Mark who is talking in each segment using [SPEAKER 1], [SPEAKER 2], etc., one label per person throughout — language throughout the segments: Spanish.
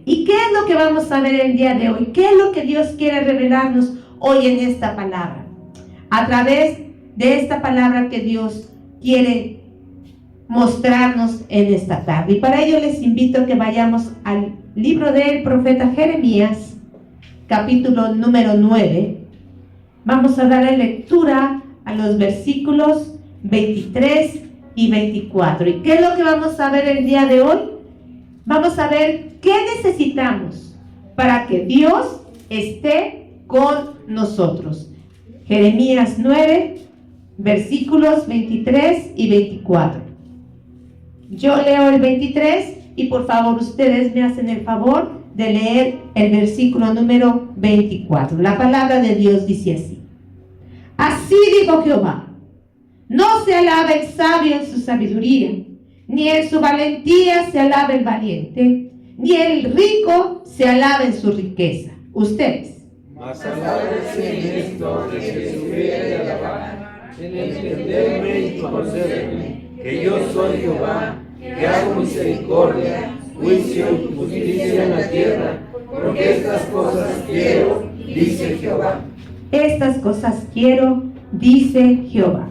[SPEAKER 1] ¿Y qué es lo que vamos a ver el día de hoy? ¿Qué es lo que Dios quiere revelarnos hoy en esta palabra? A través de esta palabra que Dios quiere mostrarnos en esta tarde. Y para ello les invito a que vayamos al libro del profeta Jeremías, capítulo número 9. Vamos a darle lectura a los versículos 23 y 24. ¿Y qué es lo que vamos a ver el día de hoy? Vamos a ver qué necesitamos para que Dios esté con nosotros. Jeremías 9, versículos 23 y 24. Yo leo el 23 y por favor ustedes me hacen el favor de leer el versículo número 24. La palabra de Dios dice así: Así dijo Jehová, no se alaba el sabio en su sabiduría, ni en su valentía se alaba el valiente, ni el rico se alaba en su riqueza. Ustedes.
[SPEAKER 2] Mas alábense en esto de que se hubiere alabar, en entenderme y conocerme, que yo soy Jehová, que hago misericordia, juicio y justicia en la tierra, porque estas cosas quiero, dice Jehová.
[SPEAKER 1] Estas cosas quiero, dice Jehová.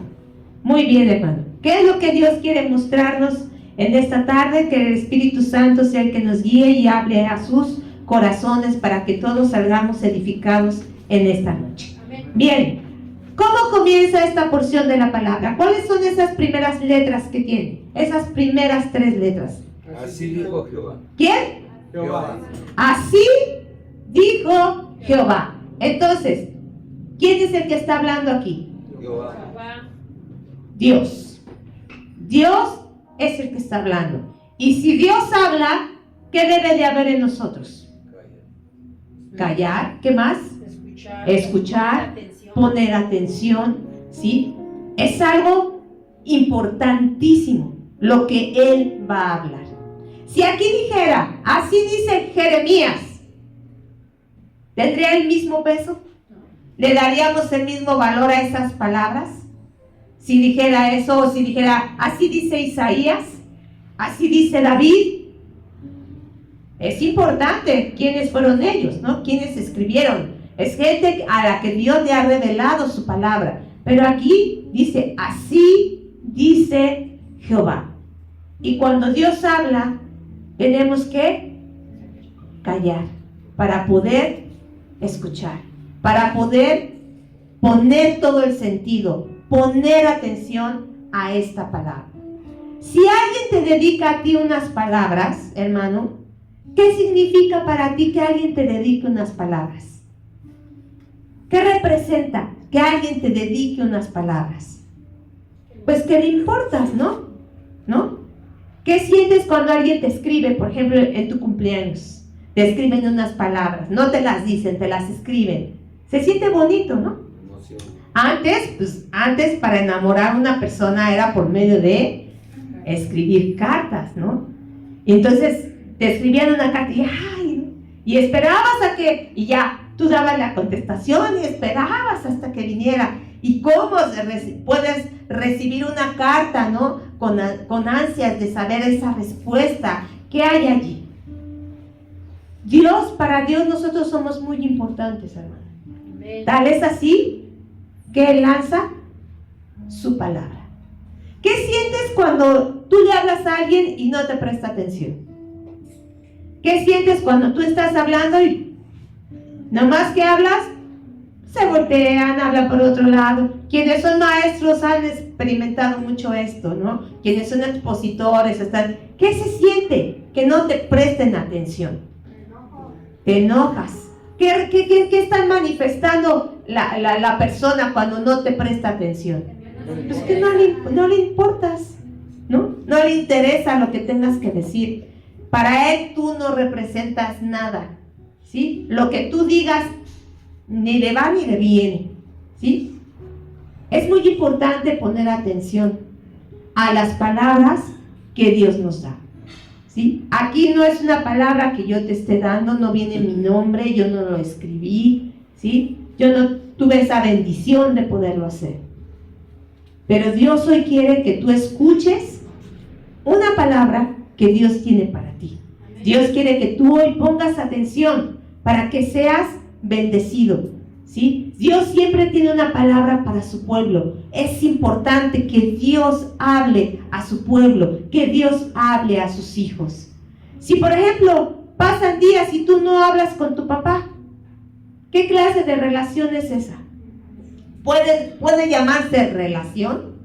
[SPEAKER 1] Muy bien, hermano. ¿Qué es lo que Dios quiere mostrarnos en esta tarde? Que el Espíritu Santo sea el que nos guíe y hable a sus corazones para que todos salgamos edificados en esta noche. Amén. Bien, ¿cómo comienza esta porción de la palabra? ¿Cuáles son esas primeras letras que tiene? Esas primeras 3 letras.
[SPEAKER 2] Así dijo Jehová.
[SPEAKER 1] ¿Quién?
[SPEAKER 2] Jehová.
[SPEAKER 1] Así dijo Jehová. Entonces, ¿quién es el que está hablando aquí?
[SPEAKER 2] Jehová.
[SPEAKER 1] Dios. Dios es el que está hablando. Y si Dios habla, ¿qué debe de haber en nosotros? Callar. ¿Qué más? Escuchar, poner atención, ¿sí? Es algo importantísimo lo que Él va a hablar. Si aquí dijera, así dice Jeremías, ¿tendría el mismo peso? ¿Le daríamos el mismo valor a esas palabras? Si dijera eso, o si dijera, así dice Isaías, así dice David. Es importante quiénes fueron ellos, ¿no? Quiénes escribieron. Es gente a la que Dios le ha revelado su palabra. Pero aquí dice, así dice Jehová. Y cuando Dios habla, tenemos que callar para poder escuchar, para poder poner todo el sentido, poner atención a esta palabra. Si alguien te dedica a ti unas palabras, hermano, ¿qué significa para ti que alguien te dedique unas palabras? ¿Qué representa que alguien te dedique unas palabras? Pues que le importas, ¿no? ¿No? ¿Qué sientes cuando alguien te escribe, por ejemplo, en tu cumpleaños? Te escriben unas palabras, no te las dicen, te las escriben. Se siente bonito, ¿no? Antes para enamorar a una persona era por medio de escribir cartas, ¿no? Y entonces te escribían una carta y esperabas a que, y ya, tú dabas la contestación y esperabas hasta que viniera. ¿Y cómo puedes recibir una carta, ¿no? Con ansias de saber esa respuesta? ¿Qué hay allí? Para Dios nosotros somos muy importantes, hermano. Tal es así que Él lanza su palabra. ¿Qué sientes cuando tú le hablas a alguien y no te presta atención? ¿Qué sientes cuando tú estás hablando y nomás que hablas, se voltean, hablan por otro lado? Quienes son maestros han experimentado mucho esto, ¿no? Quienes son expositores, ¿qué se siente? Que no te presten atención. Te enojas. ¿Qué están manifestando la persona cuando no te presta atención? Pues que no le importas, ¿no? No le interesa lo que tengas que decir. Para él tú no representas nada, ¿sí? Lo que tú digas ni le va ni le viene, ¿sí? Es muy importante poner atención a las palabras que Dios nos da, ¿sí? Aquí no es una palabra que yo te esté dando, no viene mi nombre, yo no lo escribí, ¿sí? Yo no tuve esa bendición de poderlo hacer. Pero Dios hoy quiere que tú escuches una palabra que Dios tiene para ti. Dios quiere que tú hoy pongas atención para que seas bendecido, ¿sí? Dios siempre tiene una palabra para su pueblo. Es importante que Dios hable a su pueblo, que Dios hable a sus hijos. Si, por ejemplo, pasan días y tú no hablas con tu papá, ¿qué clase de relación es esa? ¿Puede llamarse relación?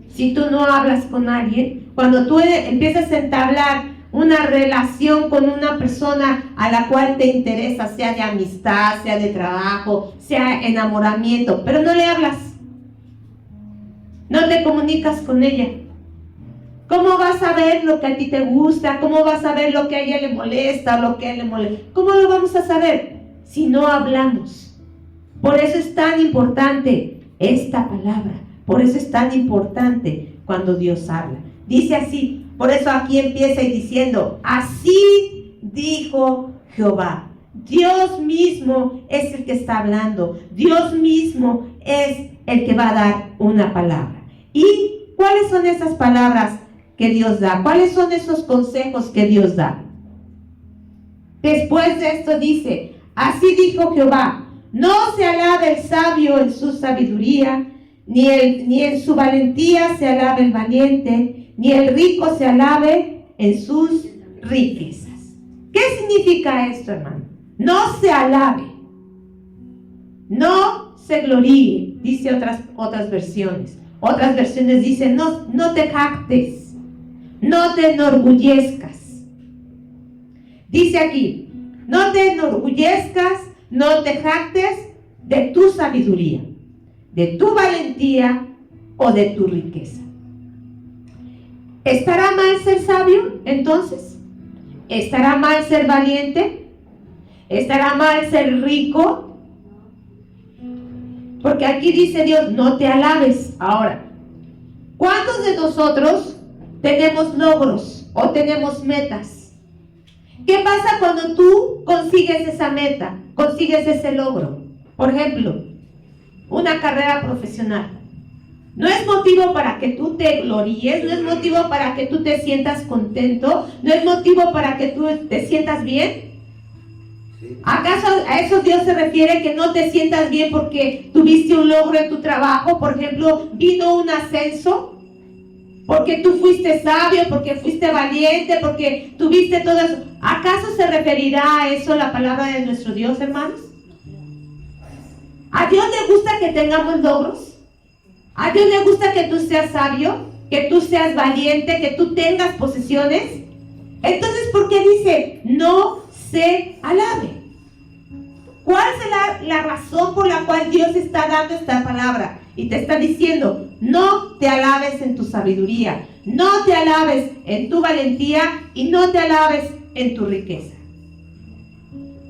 [SPEAKER 1] Si tú no hablas con alguien, cuando tú empiezas a entablar una relación con una persona a la cual te interesa, sea de amistad, sea de trabajo, sea enamoramiento, pero no le hablas, no te comunicas con ella, ¿cómo vas a ver lo que a ti te gusta? ¿Cómo vas a ver lo que a ella le molesta o lo que a él le molesta? ¿Cómo lo vamos a saber si no hablamos? Por eso es tan importante esta palabra, por eso es tan importante cuando Dios habla. Dice así, por eso aquí empieza diciendo, así dijo Jehová. Dios mismo es el que está hablando, Dios mismo es el que va a dar una palabra. ¿Y cuáles son esas palabras que Dios da? ¿Cuáles son esos consejos que Dios da? Después de esto dice, así dijo Jehová, no se alabe el sabio en su sabiduría, ni en su valentía se alabe el valiente, ni el rico se alabe en sus riquezas. ¿Qué significa esto, hermano? No se alabe, no se gloríe, dice otras versiones. Otras versiones dicen, no te jactes, no te enorgullezcas. Dice aquí, no te enorgullezcas, no te jactes de tu sabiduría, de tu valentía o de tu riqueza. ¿Estará mal ser sabio entonces? ¿Estará mal ser valiente? ¿Estará mal ser rico? Porque aquí dice Dios, no te alabes. Ahora, ¿cuántos de nosotros tenemos logros o tenemos metas? ¿Qué pasa cuando tú consigues esa meta, consigues ese logro? Por ejemplo, una carrera profesional. No es motivo para que tú te gloríes, no es motivo para que tú te sientas contento, no es motivo para que tú te sientas bien. ¿Acaso a eso Dios se refiere, que no te sientas bien porque tuviste un logro en tu trabajo? Por ejemplo, vino un ascenso, porque tú fuiste sabio, porque fuiste valiente, porque tuviste todo eso. ¿Acaso se referirá a eso la palabra de nuestro Dios, hermanos? ¿A Dios le gusta que tengamos logros? ¿A Dios le gusta que tú seas sabio, que tú seas valiente, que tú tengas posesiones? Entonces, ¿por qué dice no se alabe? ¿Cuál es la razón por la cual Dios está dando esta palabra? Y te está diciendo, no te alabes en tu sabiduría, no te alabes en tu valentía y no te alabes en tu riqueza.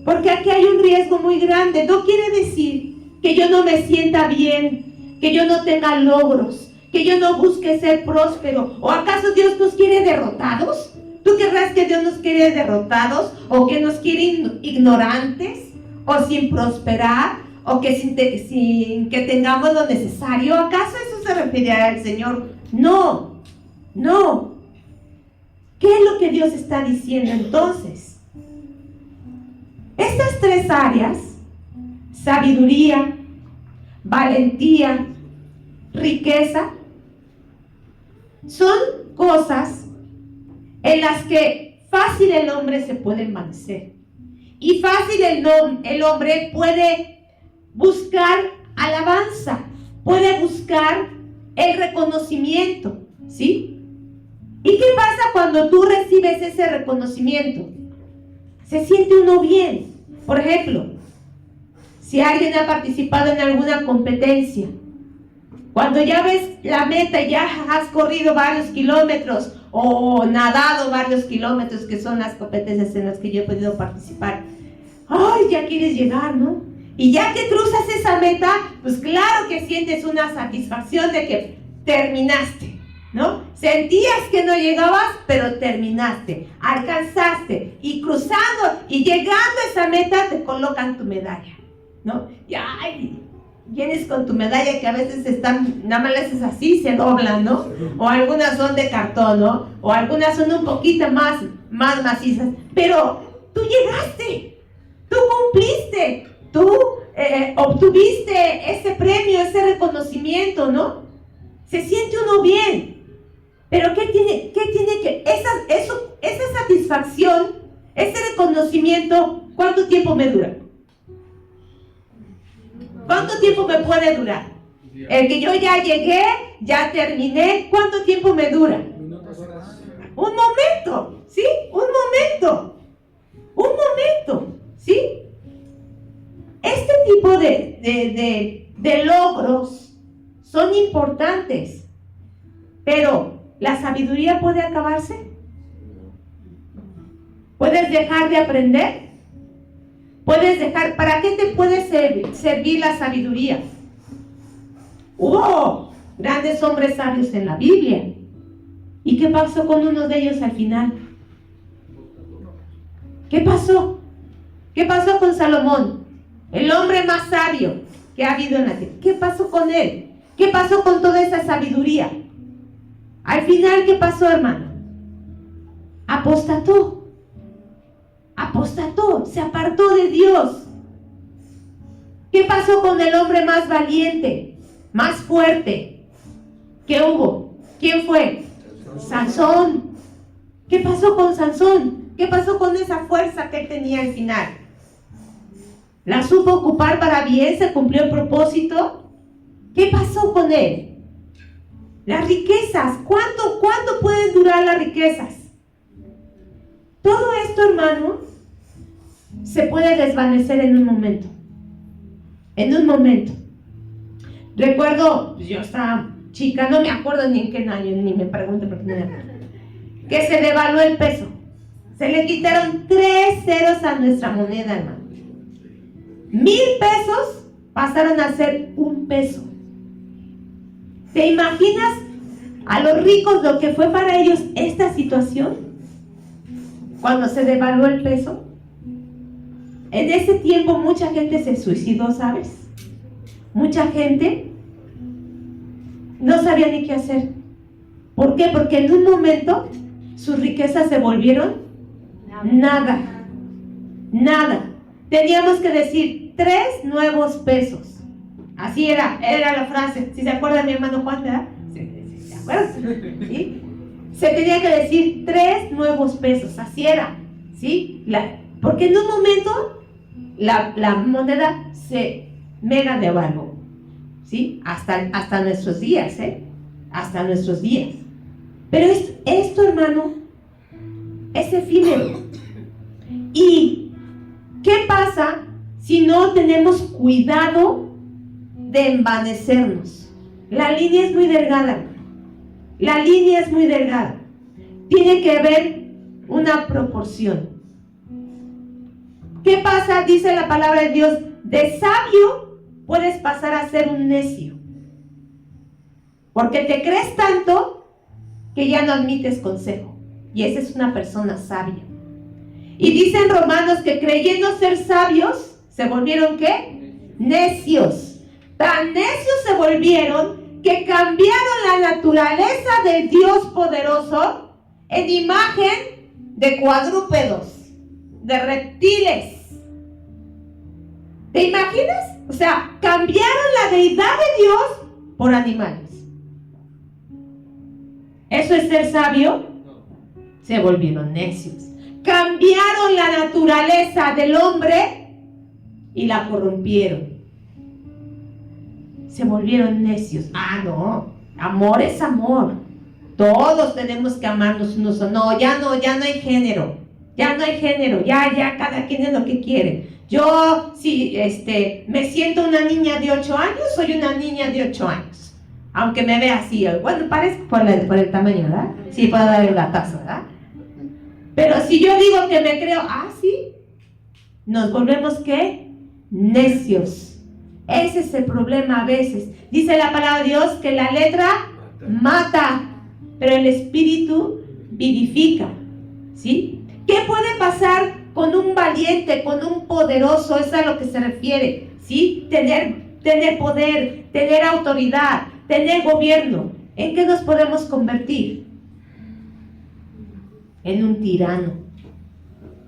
[SPEAKER 1] Porque aquí hay un riesgo muy grande. No quiere decir que yo no me sienta bien, que yo no tenga logros, que yo no busque ser próspero. ¿O acaso Dios nos quiere derrotados? ¿Tú querrás que Dios nos quiere derrotados? ¿O que nos quiere ignorantes? ¿O sin prosperar? ¿O que sin que tengamos lo necesario? ¿Acaso eso se referirá al Señor? No, no. ¿Qué es lo que Dios está diciendo entonces? Estas tres áreas, sabiduría, valentía, riqueza, son cosas en las que fácil el hombre se puede envanecer. Y fácil el hombre puede buscar alabanza, puede buscar el reconocimiento, ¿sí? ¿Y qué pasa cuando tú recibes ese reconocimiento? Se siente uno bien. Por ejemplo, si alguien ha participado en alguna competencia, cuando ya ves la meta y ya has corrido varios kilómetros o nadado varios kilómetros, que son las competencias en las que yo he podido participar, ¡ay, ya quieres llegar!, ¿no? Y ya que cruzas esa meta, pues claro que sientes una satisfacción de que terminaste, ¿no? Sentías que no llegabas, pero terminaste, alcanzaste, y cruzando y llegando a esa meta te colocan tu medalla, ¿no? Y ¡ay! vienes con tu medalla que a veces están, nada más le haces así, se doblan, ¿no? O algunas son de cartón, ¿no? O algunas son un poquito más macizas. Pero tú llegaste, tú cumpliste, tú obtuviste ese premio, ese reconocimiento, ¿no? Se siente uno bien. Pero ¿qué tiene que esa satisfacción, ese reconocimiento, ¿cuánto tiempo me dura? ¿Cuánto tiempo me puede durar? El que yo ya llegué, ya terminé, ¿cuánto tiempo me dura? Un momento, ¿sí? Un momento, ¿sí? Este tipo de logros son importantes, pero ¿la sabiduría puede acabarse? ¿Puedes dejar de aprender? ¿Para qué te puede servir la sabiduría? Hubo grandes hombres sabios en la Biblia. ¿Y qué pasó con uno de ellos al final? ¿Qué pasó? ¿Qué pasó con Salomón? El hombre más sabio que ha habido en la tierra. ¿Qué pasó con él? ¿Qué pasó con toda esa sabiduría? Al final, ¿qué pasó, hermano? Apostató, se apartó de Dios. ¿Qué pasó con el hombre más valiente, más fuerte que hubo? ¿Quién fue? Sansón. ¿Qué pasó con Sansón? ¿Qué pasó con esa fuerza que él tenía al final? ¿La supo ocupar para bien? ¿Se cumplió el propósito? ¿Qué pasó con él? Las riquezas, ¿cuánto pueden durar las riquezas? Todo esto, hermano, se puede desvanecer en un momento. En un momento. Recuerdo, yo estaba chica, no me acuerdo ni en qué año, ni me pregunto por qué no me acuerdo, que se devaluó el peso. Se le quitaron 3 ceros a nuestra moneda, hermano. 1,000 pesos pasaron a ser 1 peso. ¿Te imaginas a los ricos lo que fue para ellos esta situación? Cuando se devaluó el peso. En ese tiempo mucha gente se suicidó, ¿sabes? Mucha gente no sabía ni qué hacer. ¿Por qué? Porque en un momento sus riquezas se volvieron nada. Teníamos que decir 3 nuevos pesos. Así era la frase. Si se acuerdan, mi hermano Juan, ¿verdad? ¿Se acuerdan? ¿Sí? Se tenía que decir 3 nuevos pesos. Así era, ¿sí? Porque en un momento la moneda se mega devaluó, ¿sí? Hasta nuestros días, hasta nuestros días. Pero esto, hermano, es efímero. ¿Y qué pasa si no tenemos cuidado de envanecernos? La línea es muy delgada, hermano. La línea es muy delgada. Tiene que haber una proporción. ¿Qué pasa? Dice la palabra de Dios, de sabio puedes pasar a ser un necio. Porque te crees tanto que ya no admites consejo. Y esa es una persona sabia. Y dice en Romanos que creyendo ser sabios, ¿se volvieron qué? Necios. Tan necios se volvieron que cambiaron la naturaleza del Dios poderoso en imagen de cuadrúpedos, de reptiles. ¿Te imaginas? O sea, cambiaron la deidad de Dios por animales. ¿Eso es ser sabio? Se volvieron necios. Cambiaron la naturaleza del hombre y la corrompieron. Se volvieron necios. Ah, no. Amor es amor. Todos tenemos que amarnos unos a otros. No, ya no hay género. Ya no hay género. Ya cada quien es lo que quiere. Yo, si me siento una niña de 8 años, soy una niña de 8 años. Aunque me vea así. Bueno, parece por el tamaño, ¿verdad? Sí, puedo darle la taza, ¿verdad? Pero si yo digo que me creo, sí, nos volvemos, ¿qué? Necios. Ese es el problema a veces. Dice la palabra de Dios que la letra mata, pero el espíritu vivifica, ¿sí? ¿Qué puede pasar con un valiente, con un poderoso? Es a lo que se refiere, ¿sí? Tener tener poder, tener autoridad, tener gobierno. ¿En qué nos podemos convertir? En un tirano.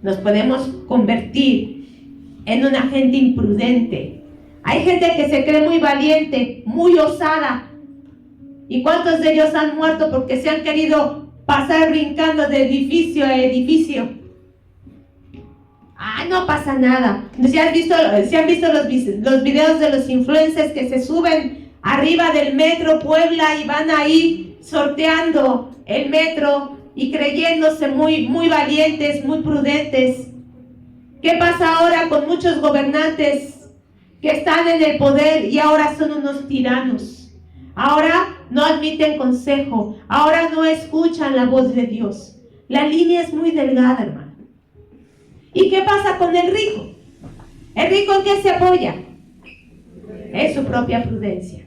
[SPEAKER 1] Nos podemos convertir en una gente imprudente. Hay gente que se cree muy valiente, muy osada. ¿Y cuántos de ellos han muerto porque se han querido pasar brincando de edificio a edificio? No pasa nada. ¿Si han visto los videos de los influencers que se suben arriba del metro Puebla y van ahí sorteando el metro y creyéndose muy, muy valientes, muy prudentes? ¿Qué pasa ahora con muchos gobernantes que están en el poder y ahora son unos tiranos? Ahora no admiten consejo, ahora no escuchan la voz de Dios. La línea es muy delgada, hermano. ¿Y qué pasa con el rico? ¿El rico en qué se apoya? En su propia prudencia.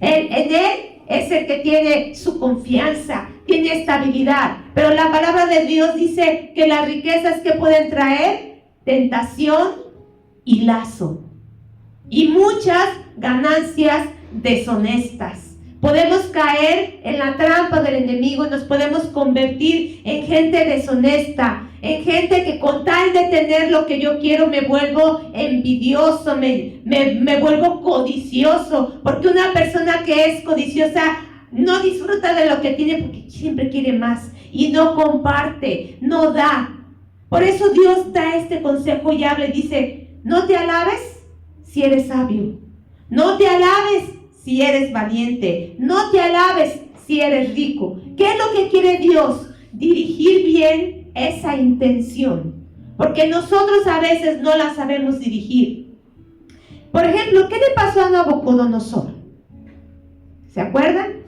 [SPEAKER 1] En él es el que tiene su confianza, tiene estabilidad. Pero la palabra de Dios dice que las riquezas que pueden traer tentación y lazo. Y muchas ganancias deshonestas. Podemos caer en la trampa del enemigo y nos podemos convertir en gente deshonesta, en gente que con tal de tener lo que yo quiero me vuelvo envidioso, me vuelvo codicioso, porque una persona que es codiciosa no disfruta de lo que tiene porque siempre quiere más y no comparte, no da. Por eso Dios da este consejo y habla y dice: no te alabes si eres sabio, no te alabes si eres valiente, no te alabes si eres rico. ¿Qué es lo que quiere Dios? Dirigir bien esa intención, porque nosotros a veces no la sabemos dirigir. Por ejemplo, ¿qué le pasó a Nabucodonosor? ¿Se acuerdan?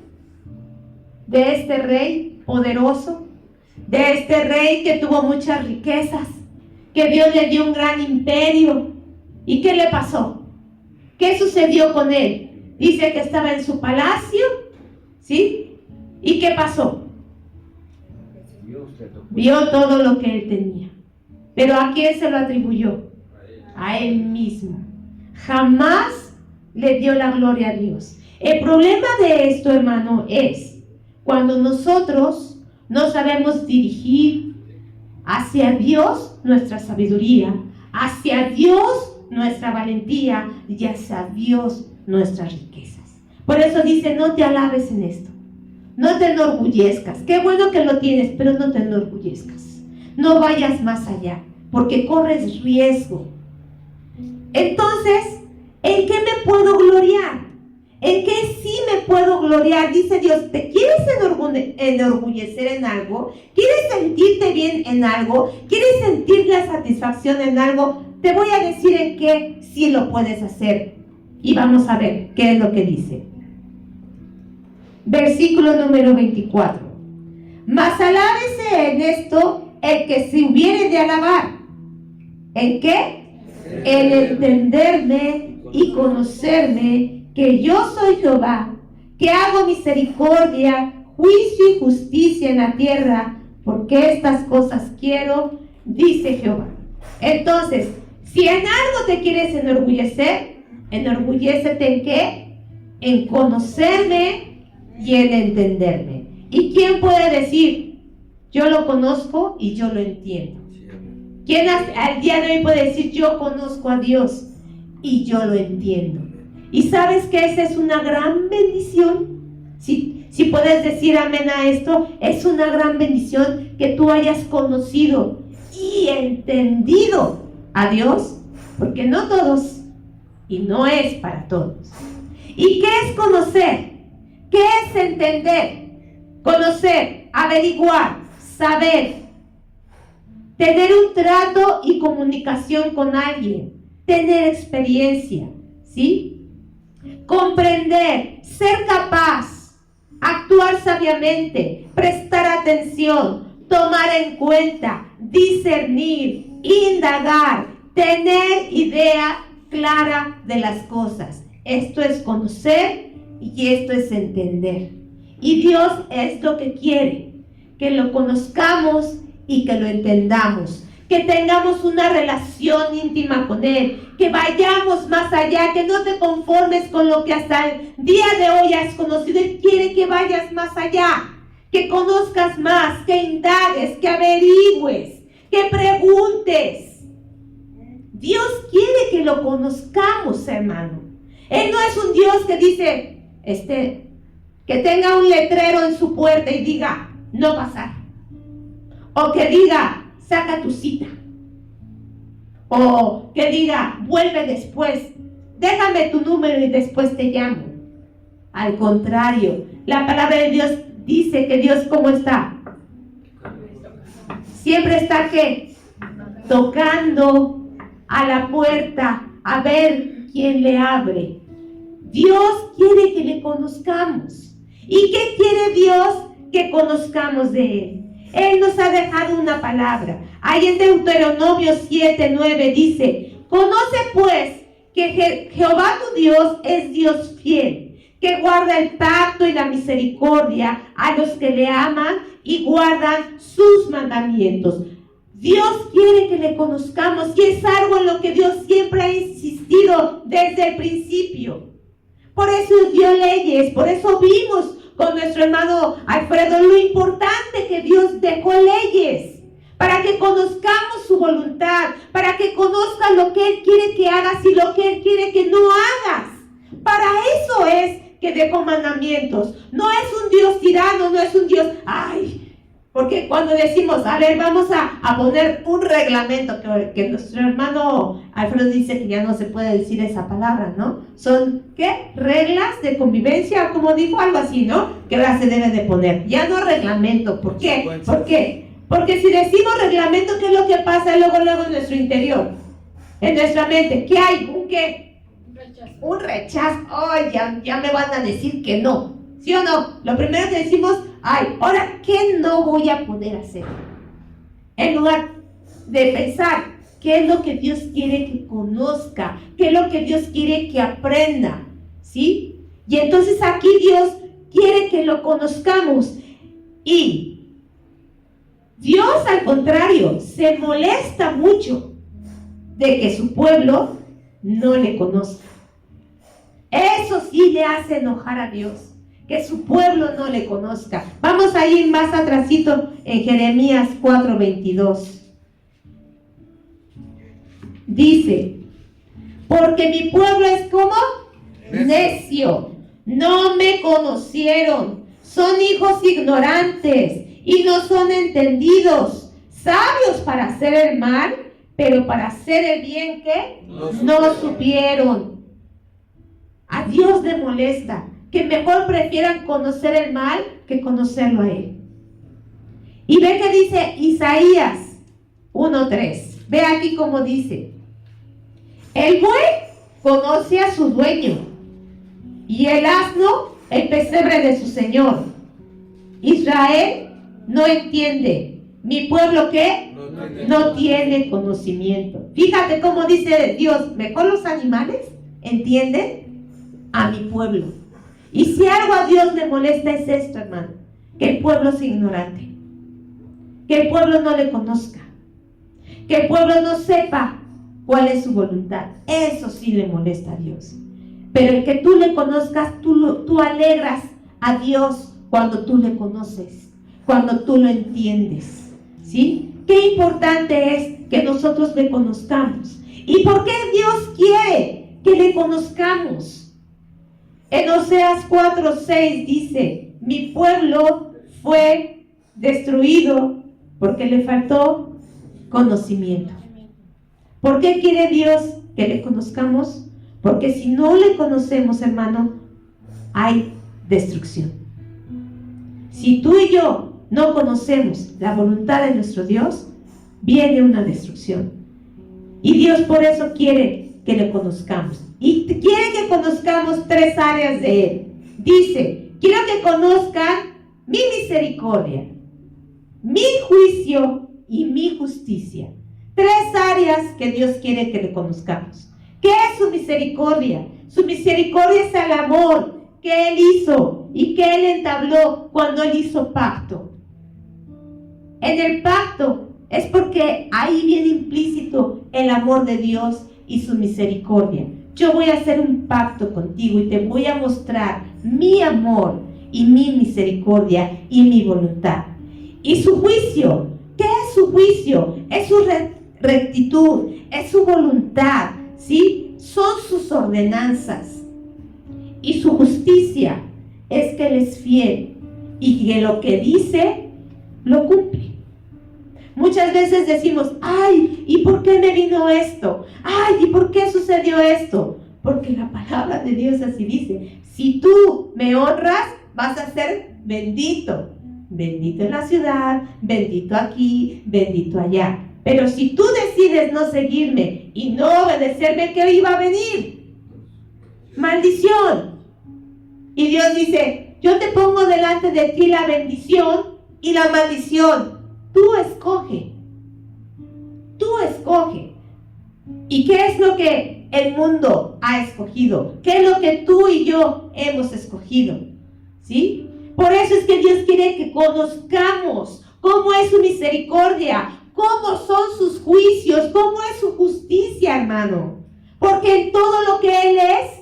[SPEAKER 1] De este rey poderoso, de este rey que tuvo muchas riquezas, que Dios le dio un gran imperio. ¿Y qué le pasó? ¿Qué sucedió con él? Dice que estaba en su palacio, ¿sí? ¿Y qué pasó? Vio todo lo que él tenía. ¿Pero a quién se lo atribuyó? A él mismo. Jamás le dio la gloria a Dios. El problema de esto, hermano, es cuando nosotros no sabemos dirigir hacia Dios nuestra sabiduría, hacia Dios nuestra valentía y hacia Dios nuestras riquezas. Por eso dice: no te alabes en esto, no te enorgullezcas. Qué bueno que lo tienes, pero no te enorgullezcas. No vayas más allá, porque corres riesgo. Entonces, ¿en qué me puedo gloriar? ¿En qué sí me puedo gloriar? Dice Dios: ¿te quieres enorgullecer en algo? ¿Quieres sentirte bien en algo? ¿Quieres sentir la satisfacción en algo? Te voy a decir en qué sí lo puedes hacer. Y vamos a ver qué es lo que dice. Versículo número 24. Mas alábese en esto el que se hubiere de alabar. ¿En qué? En entenderme y conocerme, que yo soy Jehová, que hago misericordia, juicio y justicia en la tierra, porque estas cosas quiero, dice Jehová. Entonces, si en algo te quieres enorgullecer, enorgullécete ¿en qué? En conocerme y en entenderme. ¿Y quién puede decir: yo lo conozco y yo lo entiendo? ¿Quién al día de hoy puede decir: yo conozco a Dios y yo lo entiendo? Y sabes que esa es una gran bendición. Si puedes decir amén a esto, es una gran bendición que tú hayas conocido y entendido a Dios, porque no todos y no es para todos. ¿Y qué es conocer? ¿Qué es entender? Conocer, averiguar, saber, tener un trato y comunicación con alguien, tener experiencia, ¿sí? Comprender, ser capaz, actuar sabiamente, prestar atención, tomar en cuenta, discernir, indagar, tener idea clara de las cosas. Esto es conocer y esto es entender. Y Dios es lo que quiere, que lo conozcamos y que lo entendamos, que tengamos una relación íntima con Él, que vayamos más allá, que no te conformes con lo que hasta el día de hoy has conocido. Él quiere que vayas más allá, que conozcas más, que indagues, que averigües, que preguntes. Dios quiere que lo conozcamos, hermano. Él no es un Dios que dice, que tenga un letrero en su puerta y diga, no pasar. O que diga, saca tu cita. O que diga, vuelve después. Déjame tu número y después te llamo. Al contrario, la palabra de Dios dice que Dios, ¿cómo está? Siempre está, ¿qué? Tocando a la puerta a ver quién le abre. Dios quiere que le conozcamos. ¿Y qué quiere Dios? Que conozcamos de Él. Él nos ha dejado una palabra. Ahí en Deuteronomio 7:9 dice: conoce pues que Jehová tu Dios es Dios fiel, que guarda el pacto y la misericordia a los que le aman y guardan sus mandamientos. Dios quiere que le conozcamos, y es algo en lo que Dios siempre ha insistido desde el principio. Por eso dio leyes, por eso vimos con nuestro hermano Alfredo lo importante que Dios dejó leyes, para que conozcamos su voluntad, para que conozcas lo que Él quiere que hagas y lo que Él quiere que no hagas. Para eso es que dejó mandamientos. No es un Dios tirano, no es un Dios, porque cuando decimos, a ver, vamos a poner un reglamento, que nuestro hermano Alfredo dice que ya no se puede decir esa palabra, ¿no? Son, ¿qué? Reglas de convivencia, como dijo, algo así, ¿no? Que ahora se debe de poner. Ya no reglamento. ¿Por qué? ¿Por qué? Porque si decimos reglamento, ¿qué es lo que pasa luego en nuestro interior? En nuestra mente, ¿qué hay? ¿Un qué? Un rechazo. ¡Ay, ya me van a decir que no! ¿Sí o no? Lo primero que decimos, ¿ahora qué no voy a poder hacer? En lugar de pensar, ¿qué es lo que Dios quiere que conozca? ¿Qué es lo que Dios quiere que aprenda? ¿Sí? Y entonces aquí Dios quiere que lo conozcamos. Y Dios, al contrario, se molesta mucho de que su pueblo no le conozca. Eso sí le hace enojar a Dios, que su pueblo no le conozca. Vamos a ir más atrasito en Jeremías 4:22. Dice: porque mi pueblo es como necio, no me conocieron, son hijos ignorantes y no son entendidos, sabios para hacer el mal, pero para hacer el bien, ¿qué? No supieron. A Dios le molesta que mejor prefieran conocer el mal que conocerlo a Él. Y ve que dice Isaías 1:3. Ve aquí cómo dice: el buey conoce a su dueño, y el asno el pesebre de su señor. Israel no entiende, mi pueblo ¿qué? No tiene conocimiento. Fíjate cómo dice Dios: mejor los animales entienden a mi pueblo. Y si algo a Dios le molesta es esto, hermano, que el pueblo sea ignorante, que el pueblo no le conozca, que el pueblo no sepa cuál es su voluntad. Eso sí le molesta a Dios. Pero el que tú le conozcas, tú alegras a Dios cuando tú le conoces, cuando tú lo entiendes, ¿sí? Qué importante es que nosotros le conozcamos. ¿Y por qué Dios quiere que le conozcamos? En Oseas 4:6 dice: mi pueblo fue destruido porque le faltó conocimiento. ¿Por qué quiere Dios que le conozcamos? Porque si no le conocemos, hermano, hay destrucción. Si tú y yo no conocemos la voluntad de nuestro Dios, viene una destrucción. Y Dios por eso quiere que le conozcamos. Y quiere que conozcamos 3 áreas de Él. Dice: quiero que conozcan mi misericordia, mi juicio y mi justicia. 3 áreas que Dios quiere que le conozcamos. ¿Qué es su misericordia? Su misericordia es el amor que Él hizo y que Él entabló cuando Él hizo pacto. En el pacto es porque ahí viene implícito el amor de Dios y su misericordia. Yo voy a hacer un pacto contigo y te voy a mostrar mi amor y mi misericordia y mi voluntad. Y su juicio, ¿qué es su juicio? Es su rectitud, es su voluntad, ¿sí? Son sus ordenanzas. Y su justicia es que Él es fiel y que lo que dice, lo cumple. Muchas veces decimos, ay, ¿y por qué me vino esto? Ay, ¿y por qué sucedió esto? Porque la palabra de Dios así dice, si tú me honras, vas a ser bendito. Bendito en la ciudad, bendito aquí, bendito allá. Pero si tú decides no seguirme y no obedecerme, ¿qué iba a venir? Maldición. Y Dios dice, yo te pongo delante de ti la bendición y la maldición. Tú escoge. Tú escoge. ¿Y qué es lo que el mundo ha escogido? ¿Qué es lo que tú y yo hemos escogido? ¿Sí? Por eso es que Dios quiere que conozcamos cómo es su misericordia, cómo son sus juicios, cómo es su justicia, hermano. Porque en todo lo que Él es,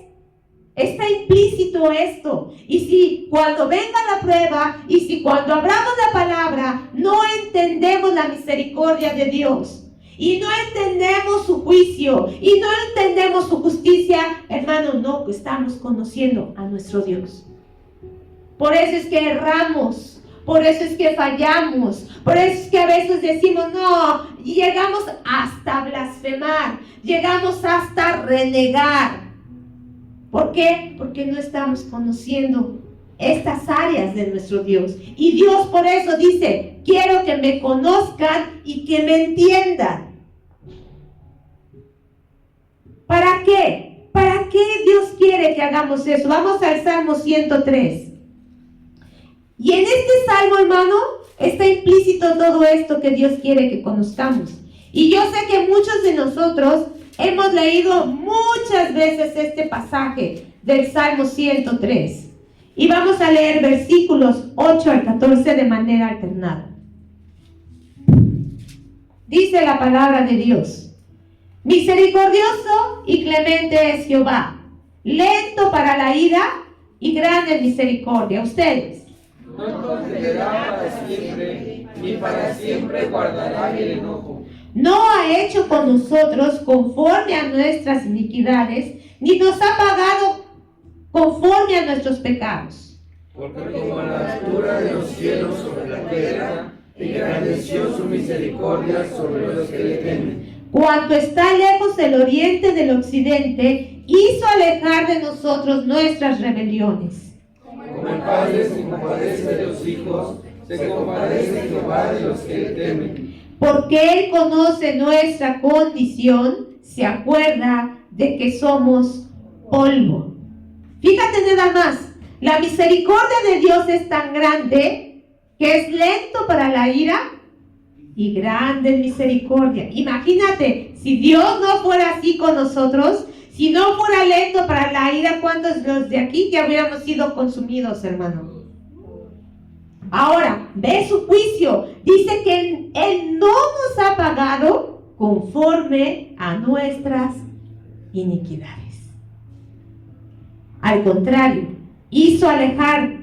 [SPEAKER 1] está implícito esto. Y si cuando venga la prueba, y si cuando abramos la palabra, no entendemos la misericordia de Dios, y no entendemos su juicio, y no entendemos su justicia, hermano, no estamos conociendo a nuestro Dios. Por eso es que erramos, por eso es que fallamos, por eso es que a veces decimos no, y llegamos hasta blasfemar, llegamos hasta renegar. ¿Por qué? Porque no estamos conociendo estas áreas de nuestro Dios. Y Dios por eso dice, quiero que me conozcan y que me entiendan. ¿Para qué? ¿Para qué Dios quiere que hagamos eso? Vamos al Salmo 103. Y en este salmo, hermano, está implícito todo esto que Dios quiere que conozcamos. Y yo sé que muchos de nosotros hemos leído muchas veces este pasaje del Salmo 103. Y vamos a leer versículos 8 al 14 de manera alternada. Dice la palabra de Dios: misericordioso y clemente es Jehová, lento para la ira y grande en misericordia. Ustedes.
[SPEAKER 2] No concederá para siempre, ni para siempre guardará el enojo.
[SPEAKER 1] No ha hecho con nosotros conforme a nuestras iniquidades, ni nos ha pagado conforme a nuestros pecados.
[SPEAKER 2] Porque como la altura de los cielos sobre la tierra, engrandeció su misericordia sobre los que le temen.
[SPEAKER 1] Cuanto está lejos el oriente del occidente, hizo alejar de nosotros nuestras rebeliones.
[SPEAKER 2] Como el Padre se compadece de los hijos, se compadece Jehová de los que le temen.
[SPEAKER 1] Porque Él conoce nuestra condición, se acuerda de que somos polvo. Fíjate nada más, la misericordia de Dios es tan grande que es lento para la ira y grande en misericordia. Imagínate, si Dios no fuera así con nosotros, si no fuera lento para la ira, ¿cuántos los de aquí ya hubiéramos sido consumidos, hermano? Ahora, ve su juicio. Dice que Él no nos ha pagado conforme a nuestras iniquidades. Al contrario, hizo alejar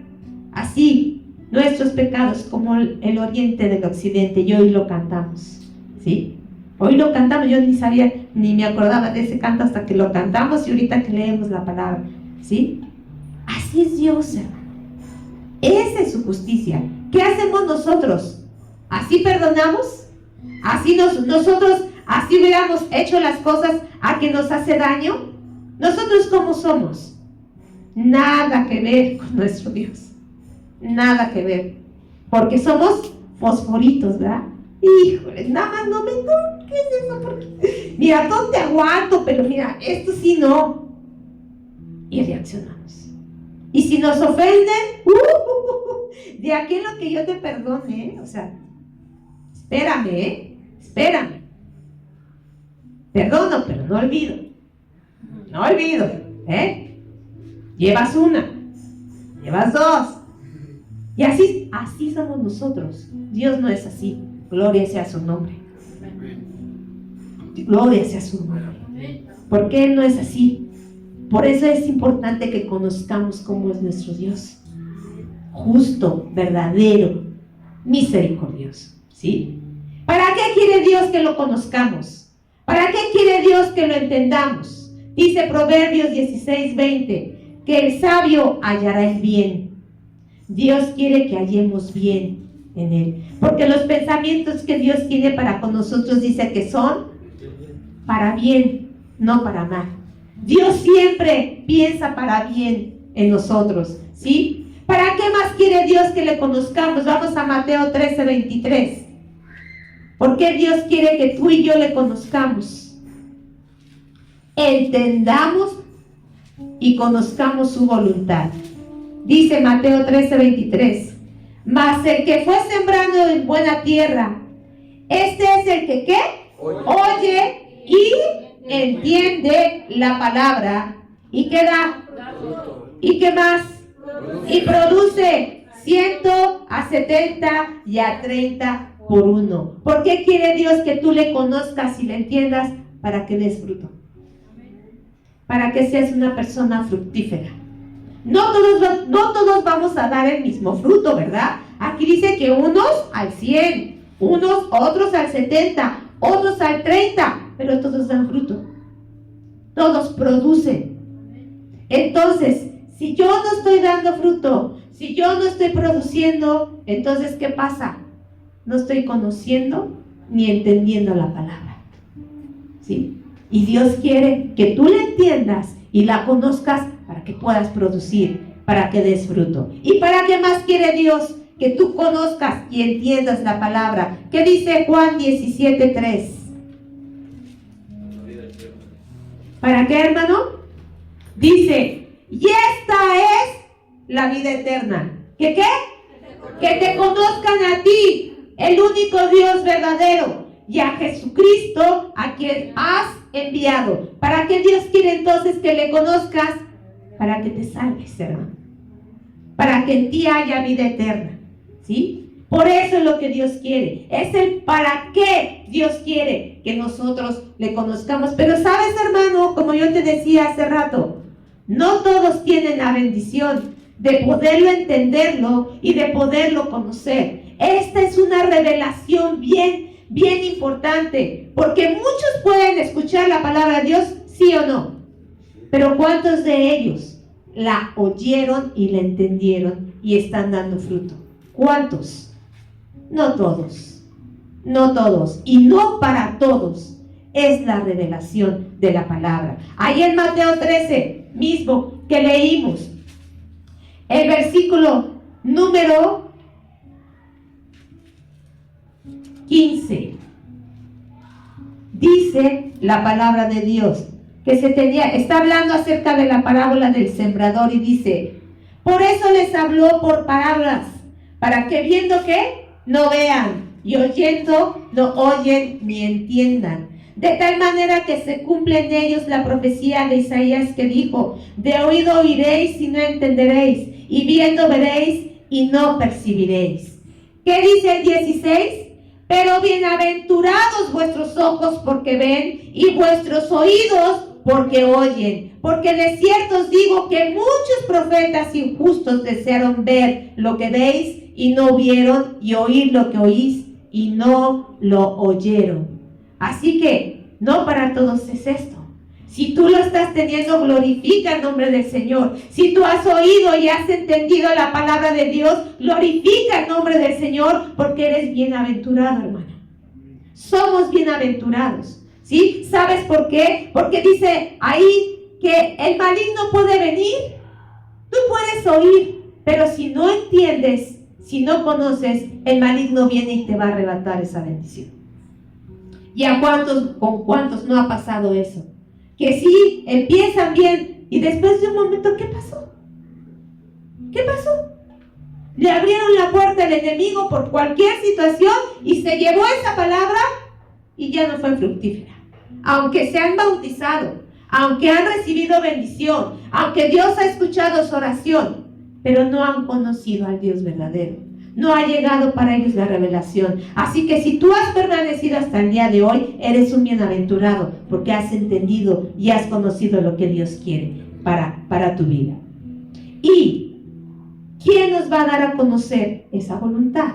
[SPEAKER 1] así nuestros pecados como el oriente del occidente. Y hoy lo cantamos, ¿sí? Hoy lo cantamos, yo ni sabía, ni me acordaba de ese canto hasta que lo cantamos y ahorita que leemos la palabra, ¿sí? Así es Dios, hermano. Esa es su justicia. ¿Qué hacemos nosotros? ¿Así perdonamos? ¿Así nosotros así hubiéramos hecho las cosas a que nos hace daño? ¿Nosotros cómo somos? Nada que ver con nuestro Dios. Nada que ver. Porque somos fosforitos, ¿verdad? Híjole, nada más no me toques eso porque... Mira, todo te aguanto, pero mira, esto sí no. Y reaccionamos. Y si nos ofenden, de aquello que yo te perdone, o sea, espérame, espérame. Perdono, pero no olvido. No olvido, Llevas una, llevas dos. Y así somos nosotros. Dios no es así. Gloria sea su nombre. Gloria sea su nombre. Porque Él no es así. Por eso es importante que conozcamos cómo es nuestro Dios. Justo, verdadero, misericordioso. ¿Sí? ¿Para qué quiere Dios que lo conozcamos? ¿Para qué quiere Dios que lo entendamos? Dice Proverbios 16:20, que el sabio hallará el bien. Dios quiere que hallemos bien en Él. Porque los pensamientos que Dios tiene para con nosotros dice que son para bien, no para mal. Dios siempre piensa para bien en nosotros, ¿sí? ¿Para qué más quiere Dios que le conozcamos? Vamos a Mateo 13:23. ¿Por qué Dios quiere que tú y yo le conozcamos? Entendamos y conozcamos su voluntad. Dice Mateo 13:23. Mas el que fue sembrado en buena tierra, este es el que ¿qué? Oye y entiende la palabra. ¿Y qué da? ¿Y qué más? Y produce 100, a 70 y a 30 por uno. ¿Por qué quiere Dios que tú le conozcas y le entiendas? Para que des fruto. Para que seas una persona fructífera. No todos vamos a dar el mismo fruto, ¿verdad? Aquí dice que unos al 100, otros al 70, otros al 30, pero todos dan fruto. Todos producen. Entonces, si yo no estoy dando fruto, si yo no estoy produciendo, entonces ¿qué pasa? No estoy conociendo ni entendiendo la palabra. ¿Sí? Y Dios quiere que tú la entiendas y la conozcas para que puedas producir, para que des fruto. ¿Y para qué más quiere Dios? Que tú conozcas y entiendas la palabra. ¿Qué dice Juan 17:3? ¿Para qué, hermano? Dice, y esta es la vida eterna. ¿Qué qué? Que te conozcan a ti, el único Dios verdadero, y a Jesucristo, a quien has enviado. ¿Para qué Dios quiere entonces que le conozcas? Para que te salves, hermano. Para que en ti haya vida eterna. ¿Sí? Por eso es lo que Dios quiere. Es el para qué Dios quiere que nosotros le conozcamos. Pero sabes, hermano, como yo te decía hace rato, no todos tienen la bendición de poderlo entenderlo y de poderlo conocer. Esta es una revelación bien importante, porque muchos pueden escuchar la palabra de Dios, sí o no, pero ¿cuántos de ellos la oyeron y la entendieron y están dando fruto? ¿Cuántos? No todos, y no para todos es la revelación de la palabra. Ahí en Mateo 13 mismo que leímos, el versículo número 15, dice la palabra de Dios que está hablando acerca de la parábola del sembrador y dice, por eso les habló por parábolas, para que viendo que no vean y oyendo no oyen ni entiendan, de tal manera que se cumple en ellos la profecía de Isaías que dijo, de oído oiréis y no entenderéis, y viendo veréis y no percibiréis. ¿Qué dice el 16? Pero bienaventurados vuestros ojos porque ven y vuestros oídos porque oyen. Porque de cierto os digo que muchos profetas injustos desearon ver lo que veis y no vieron, y oír lo que oís y no lo oyeron. Así que no para todos es esto. Si tú lo estás teniendo, glorifica el nombre del Señor. Si tú has oído y has entendido la palabra de Dios, glorifica el nombre del Señor, porque eres bienaventurado, hermano. Somos bienaventurados, ¿sí? ¿Sabes por qué? Porque dice ahí que el maligno puede venir. Tú puedes oír, pero si no entiendes, si no conoces, el maligno viene y te va a arrebatar esa bendición. ¿Y con cuántos no ha pasado eso? Que sí, empiezan bien y después de un momento, ¿qué pasó? ¿Qué pasó? Le abrieron la puerta al enemigo por cualquier situación y se llevó esa palabra y ya no fue fructífera. Aunque se han bautizado, aunque han recibido bendición, aunque Dios ha escuchado su oración, pero no han conocido al Dios verdadero. No ha llegado para ellos la revelación. Así que si tú has permanecido hasta el día de hoy, eres un bienaventurado, porque has entendido y has conocido lo que Dios quiere para tu vida. ¿Y quién nos va a dar a conocer esa voluntad?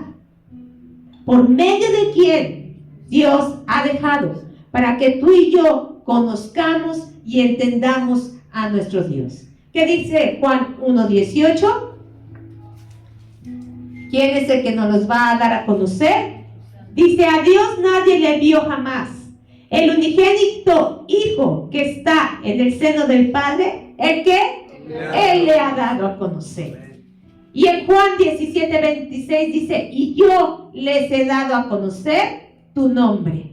[SPEAKER 1] ¿Por medio de quién Dios ha dejado para que tú y yo conozcamos y entendamos a nuestro Dios? ¿Qué dice Juan 1:18? ¿Quién es el que nos los va a dar a conocer? Dice: a Dios nadie le vio jamás. El unigénito Hijo que está en el seno del Padre, ¿el qué? Él le ha dado a conocer. Y en Juan 17:26 dice: y yo les he dado a conocer tu nombre.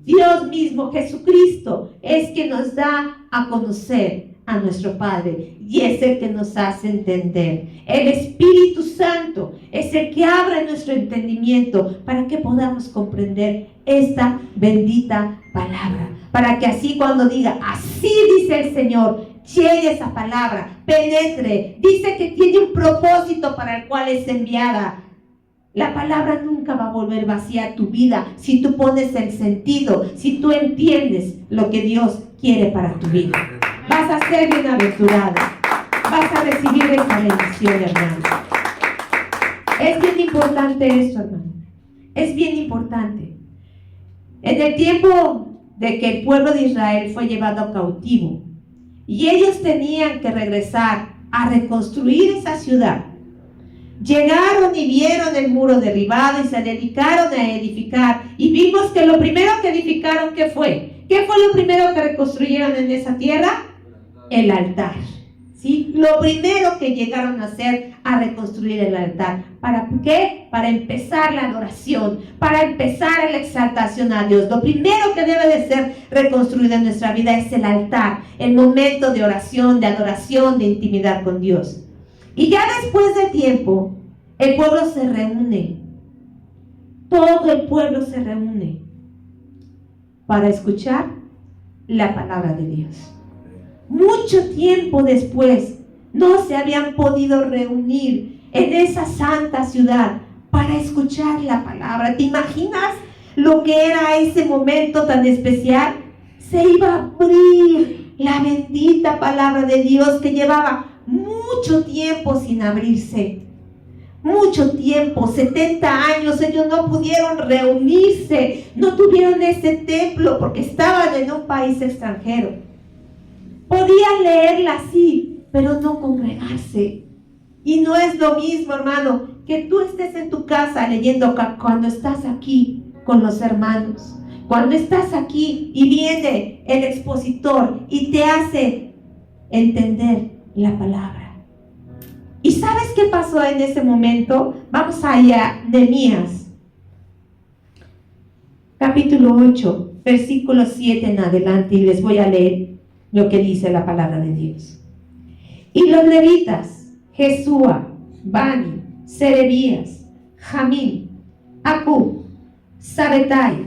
[SPEAKER 1] Dios mismo, Jesucristo, es quien nos da a conocer a nuestro Padre y es el que nos hace entender. El Espíritu Santo es el que abre nuestro entendimiento para que podamos comprender esta bendita palabra, para que así cuando diga: así dice el Señor, llegue esa palabra, penetre. Dice que tiene un propósito para el cual es enviada. La palabra nunca va a volver vacía a tu vida si tú pones el sentido, si tú entiendes lo que Dios quiere para tu vida. Vas a ser bienaventurado, vas a recibir esa bendición, hermano. Es bien importante esto, hermano. Es bien importante. En el tiempo de que el pueblo de Israel fue llevado cautivo y ellos tenían que regresar a reconstruir esa ciudad, llegaron y vieron el muro derribado y se dedicaron a edificar, y vimos que lo primero que edificaron, ¿qué fue? ¿Qué fue lo primero que reconstruyeron en esa tierra? El altar. ¿Sí? Lo primero que llegaron a hacer, a reconstruir el altar. ¿Para qué? Para empezar la adoración, para empezar la exaltación a Dios. Lo primero que debe de ser reconstruido en nuestra vida es el altar, el momento de oración, de adoración, de intimidad con Dios. Y ya después de tiempo, el pueblo se reúne. Todo el pueblo se reúne para escuchar la palabra de Dios. Mucho tiempo después, no se habían podido reunir en esa santa ciudad para escuchar la palabra. ¿Te imaginas lo que era ese momento tan especial? Se iba a abrir la bendita palabra de Dios que llevaba mucho tiempo sin abrirse. Mucho tiempo, 70 años, ellos no pudieron reunirse, no tuvieron ese templo porque estaban en un país extranjero. Podían leerla así, pero no congregarse. Y no es lo mismo, hermano, que tú estés en tu casa leyendo cuando estás aquí con los hermanos. Cuando estás aquí y viene el expositor y te hace entender la palabra. ¿Y sabes qué pasó en ese momento? Vamos allá, Nehemías, capítulo 8, versículo 7 en adelante, y les voy a leer lo que dice la palabra de Dios. Y los levitas, Jesúa, Bani, Serebías, Jamín, Acub, Sabetai,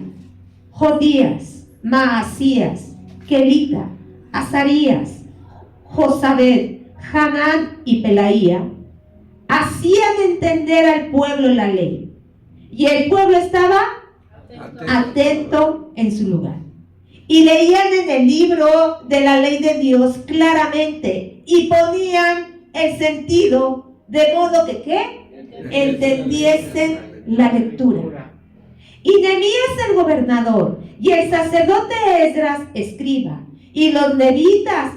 [SPEAKER 1] Jodías, Maasías, Kelita, Azarías, Josabed, Hanán y Pelaía, hacían entender al pueblo la ley, y el pueblo estaba atento en su lugar, y leían en el libro de la ley de Dios claramente, y ponían el sentido, de modo que ¿qué? Entendiesen la lectura. Y Nehemías el gobernador, y el sacerdote Esdras escriba, y los levitas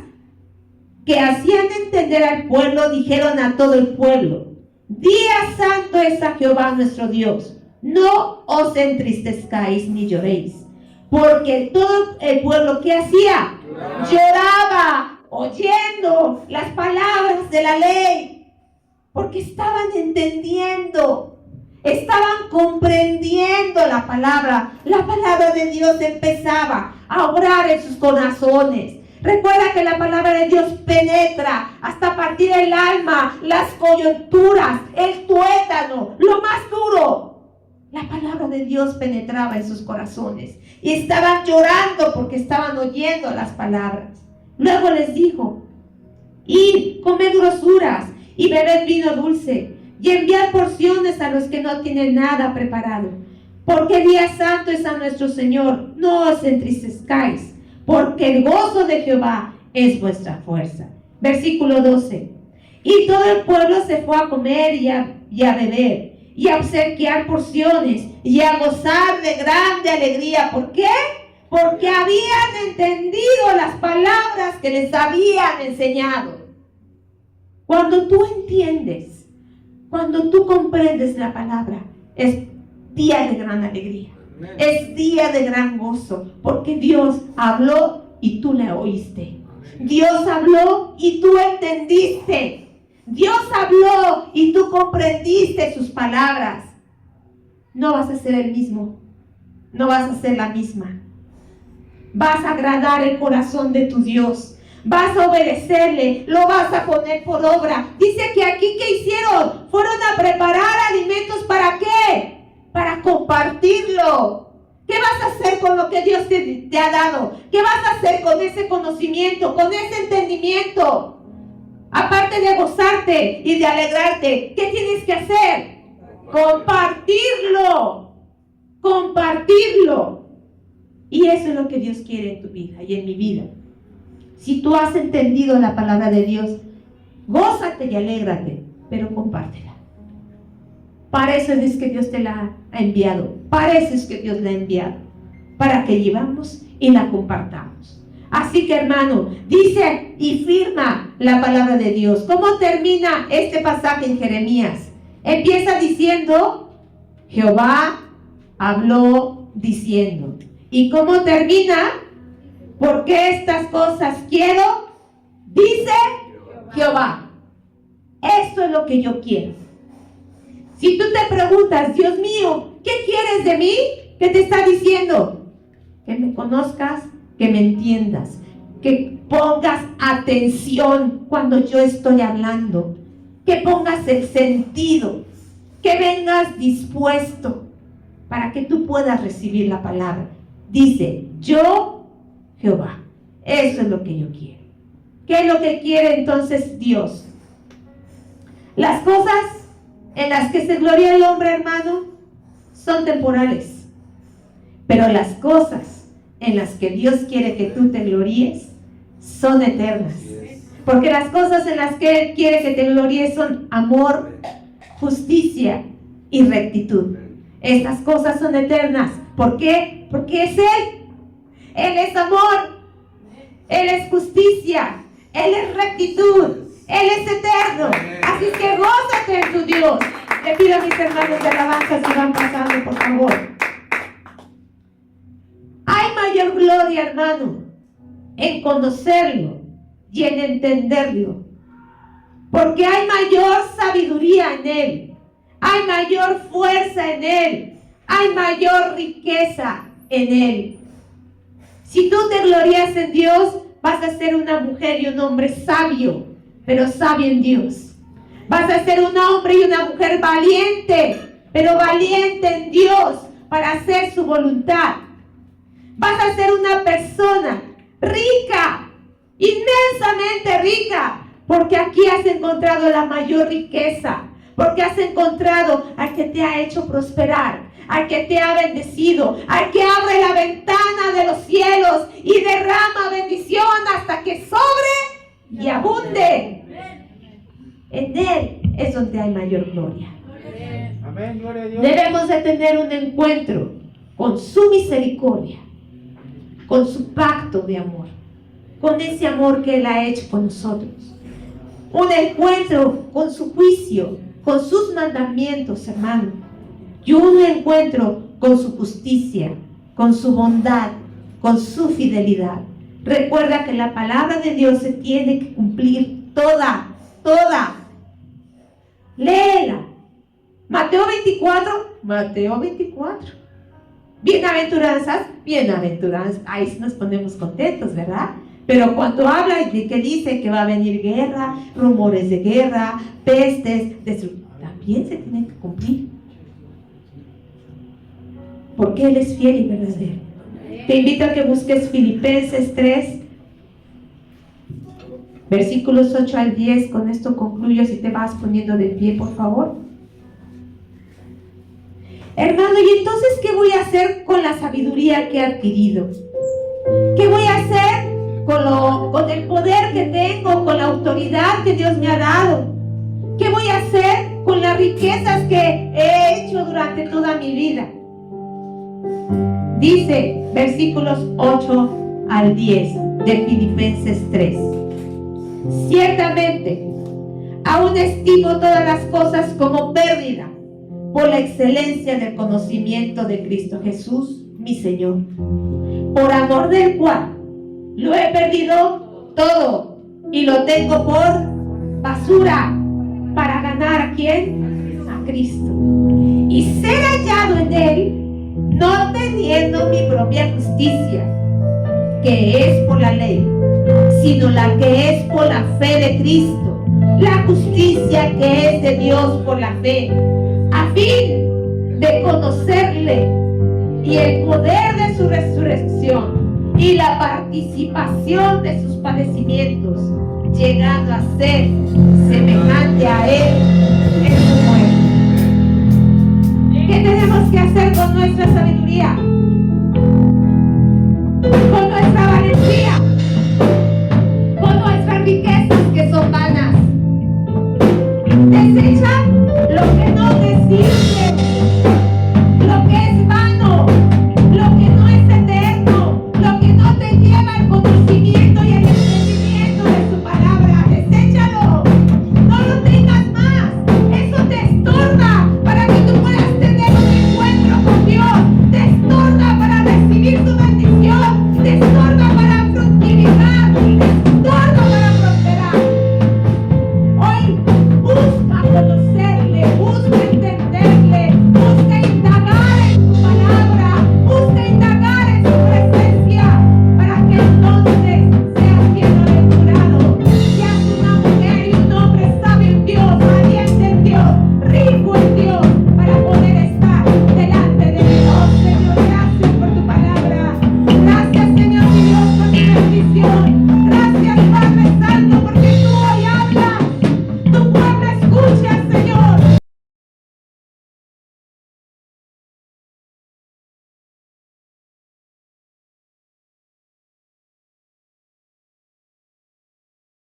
[SPEAKER 1] que hacían entender al pueblo, dijeron a todo el pueblo: Día santo es a Jehová nuestro Dios, no os entristezcáis ni lloréis. Porque todo el pueblo, ¿qué hacía? Lloraba, oyendo las palabras de la ley, porque estaban entendiendo, estaban comprendiendo la palabra. La palabra de Dios empezaba a obrar en sus corazones. Recuerda que la palabra de Dios penetra hasta partir el alma, las coyunturas, el tuétano, lo más duro. La palabra de Dios penetraba en sus corazones y estaban llorando porque estaban oyendo las palabras. Luego les dijo: id, comed grosuras y bebed vino dulce, y enviar porciones a los que no tienen nada preparado. Porque el día santo es a nuestro Señor. No os entristezcáis, porque el gozo de Jehová es vuestra fuerza. Versículo 12. Y todo el pueblo se fue a comer y a beber, y a obsequiar porciones, y a gozar de grande alegría. ¿Por qué? Porque habían entendido las palabras que les habían enseñado. Cuando tú entiendes, cuando tú comprendes la palabra, es día de gran alegría, es día de gran gozo, porque Dios habló y tú le oíste. Dios habló y tú entendiste. Dios habló y tú comprendiste sus palabras. No vas a ser el mismo, no vas a ser la misma. Vas a agradar el corazón de tu Dios, vas a obedecerle, lo vas a poner por obra. Dice que aquí, ¿qué hicieron? Fueron a preparar alimentos. ¿Para qué? Para compartirlo. ¿Qué vas a hacer con lo que Dios te ha dado? ¿Qué vas a hacer con ese conocimiento, con ese entendimiento? Aparte de gozarte y de alegrarte, ¿qué tienes que hacer? Compartirlo. Compartirlo. Y eso es lo que Dios quiere en tu vida y en mi vida. Si tú has entendido la palabra de Dios, gózate y alégrate, pero compártela. Para eso es que Dios te la ha enviado. Para eso es que Dios la ha enviado. Para que llevamos y la compartamos. Así que, hermano, dice y firma la palabra de Dios. ¿Cómo termina este pasaje en Jeremías? Empieza diciendo, Jehová habló diciendo. ¿Y cómo termina? Porque estas cosas quiero, dice Jehová. Esto es lo que yo quiero. Si tú te preguntas, Dios mío, ¿qué quieres de mí? ¿Qué te está diciendo? Que me conozcas, que me entiendas, que pongas atención cuando yo estoy hablando, que pongas el sentido, que vengas dispuesto para que tú puedas recibir la palabra. Dice, yo, Jehová, eso es lo que yo quiero. ¿Qué es lo que quiere entonces Dios? Las cosas en las que se gloria el hombre, hermano, son temporales. Pero las cosas en las que Dios quiere que tú te gloríes son eternas. Porque las cosas en las que Él quiere que te gloríes son amor, justicia y rectitud. Estas cosas son eternas. ¿Por qué? Porque es Él. Él es amor. Él es justicia. Él es rectitud. Él es eterno. Así que gózate en tu Dios. Le pido a mis hermanos de alabanza si van pasando, por favor. Hay mayor gloria, hermano, en conocerlo y en entenderlo. Porque hay mayor sabiduría en Él. Hay mayor fuerza en Él. Hay mayor riqueza en Él. Si tú te glorias en Dios, vas a ser una mujer y un hombre sabio, pero sabio en Dios. Vas a ser un hombre y una mujer valiente, pero valiente en Dios para hacer su voluntad. Vas a ser una persona rica, inmensamente rica, porque aquí has encontrado la mayor riqueza, porque has encontrado al que te ha hecho prosperar, al que te ha bendecido, al que abre la ventana de los cielos y derrama bendición hasta que sobre y abunde. En Él es donde hay mayor gloria.
[SPEAKER 2] Amén, gloria a Dios.
[SPEAKER 1] Debemos de tener un encuentro con su misericordia, con su pacto de amor, con ese amor que Él ha hecho con nosotros. Un encuentro con su juicio, con sus mandamientos, hermano. Y un encuentro con su justicia, con su bondad, con su fidelidad. Recuerda que la palabra de Dios se tiene que cumplir toda. Léela. Mateo 24. Bienaventuranzas. Ahí sí nos ponemos contentos, ¿verdad? Pero cuando habla de que dice que va a venir guerra, rumores de guerra, pestes, también se tienen que cumplir. Porque Él es fiel y verdadero. Te invito a que busques Filipenses 3, versículos 8 al 10. Con esto concluyo. Si te vas poniendo de pie, por favor. Hermano, ¿y entonces qué voy a hacer con la sabiduría que he adquirido? ¿Qué voy a hacer con el poder que tengo, con la autoridad que Dios me ha dado? ¿Qué voy a hacer con las riquezas que he hecho durante toda mi vida? Dice versículos 8 al 10 de Filipenses 3. Ciertamente, aún estimo todas las cosas como pérdida por la excelencia del conocimiento de Cristo Jesús, mi Señor, por amor del cual lo he perdido todo y lo tengo por basura para ganar ¿a quién? A Cristo, y ser hallado en Él, no teniendo mi propia justicia, que es por la ley, sino la que es por la fe de Cristo, la justicia que es de Dios por la fe, a fin de conocerle y el poder de su resurrección y la participación de sus padecimientos, llegando a ser semejante a Él en su muerte. ¿Qué tenemos que hacer con nuestra sabiduría?